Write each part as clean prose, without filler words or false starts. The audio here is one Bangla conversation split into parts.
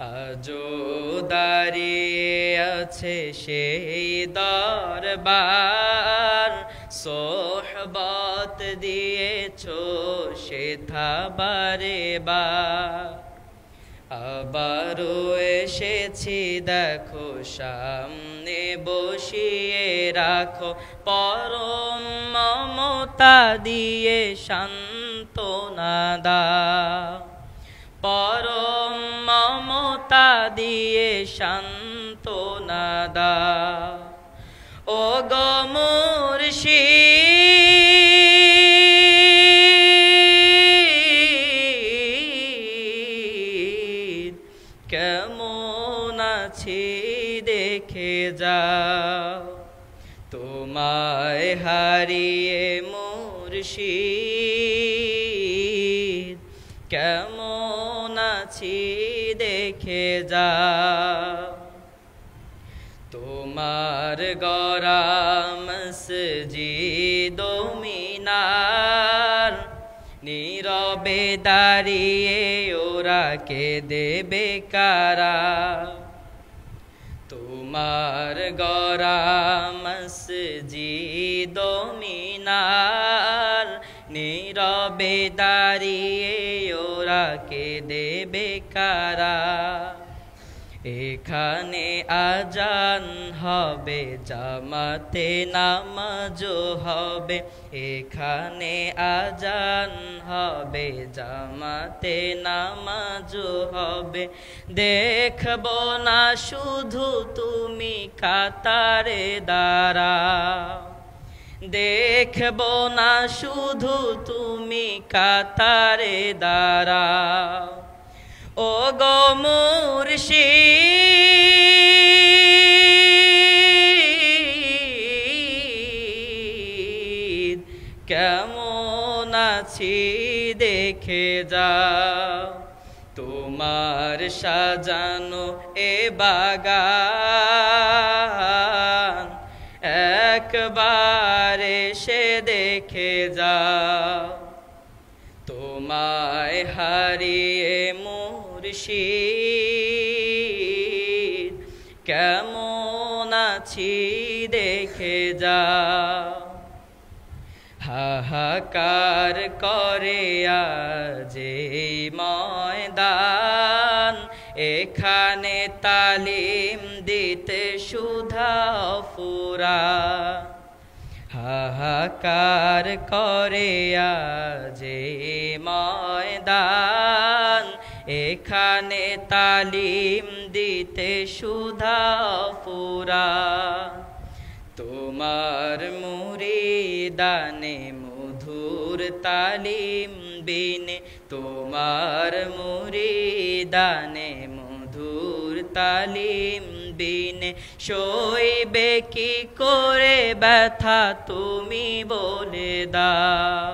আজো দাঁড়িয়ে আছে সেই দরবার, সোহবত দিয়েছো সেথা বারে বার। আবারও এসেছি দেখো সামনে বসিয়ে রাখো, পরম মমতা দিয়ে সান্ত্বনা দাও, পরম মমতা দিয়ে সান্ত্বনা দাও। ও গো মুর্শিদ, কেমন আছি দেখে যাও, তোমায় হারিয়ে মুর্শিদ, কেমন আছি দেখে যাও। তোমার গড়া মসজিদ ও মিনার, নীরবে দাঁড়িয়ে ওরা কেঁদে কারা। তোমার গড়া মসজিদ ও মিনার, নীরবে দাঁড়িয়ে ওরা কেঁদে কারা। এখানে আজান হবে, জামাতে নামাজ হবে, এখানে আজান হবে, জামাতে নামাজ হবে। দেখবো না শুধু তুমি কাতারে দাঁড়াও, দেখবো না শুধু তুমি কাতারে দাঁড়াও। ও গো মুর্শিদ, কেমন আছি দেখে যাও, তোমার সাজানো এ বাগান, একবার এসে দেখে যাও। তোমায় হারিয়ে মুর্শিদ, কেমন আছি দেখে যাও। হাহাকার করে আজ এই ময়দান, এখানে তালিম দিতে সুধা ফুরান। হাহাকার করে আজ এই ময়দান, এখানে তালিম দিতে সুধা ফুরান। তোমার মুরিদানে মধুর তালিম বিনে, তোমার মুরিদানে মধুর তালিম বিনে, সইবে কি করে ব্যথা তুমি বলে দাও,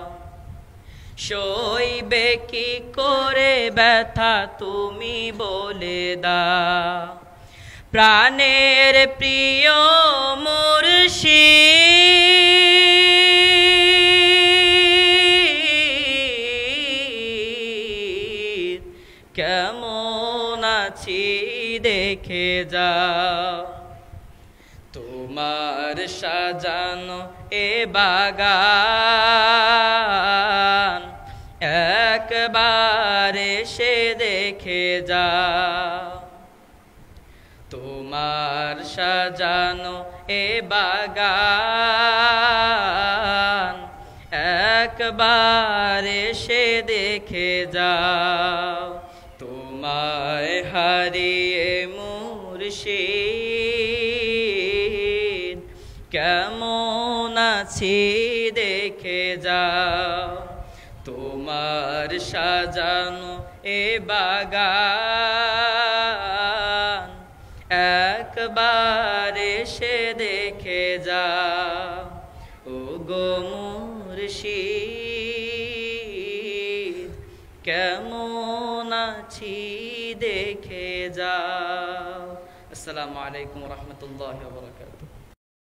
সইবে কি করে ব্যথা তুমি বলে দাও। প্রাণের প্রিয় মুর্শিদ, কেমন আছি দেখে যাও। তোমার সাজানো এ বাগান, একবার এসে দেখে যাও। তোমার সাজানো এ বাগান, একবার এসে দেখে যাও। তোমায় হারিয়ে মুর্শিদ, কেমন আছি দেখে যাও। তোমার সাজানো এ বাগান, একবার এসে দেখে যাও। ও গো মুর্শিদ, কেমন আছি দেখে যাও। আসসালামু আলাইকুম ওয়া রাহমাতুল্লাহি ওয়া বারাকাতুহু।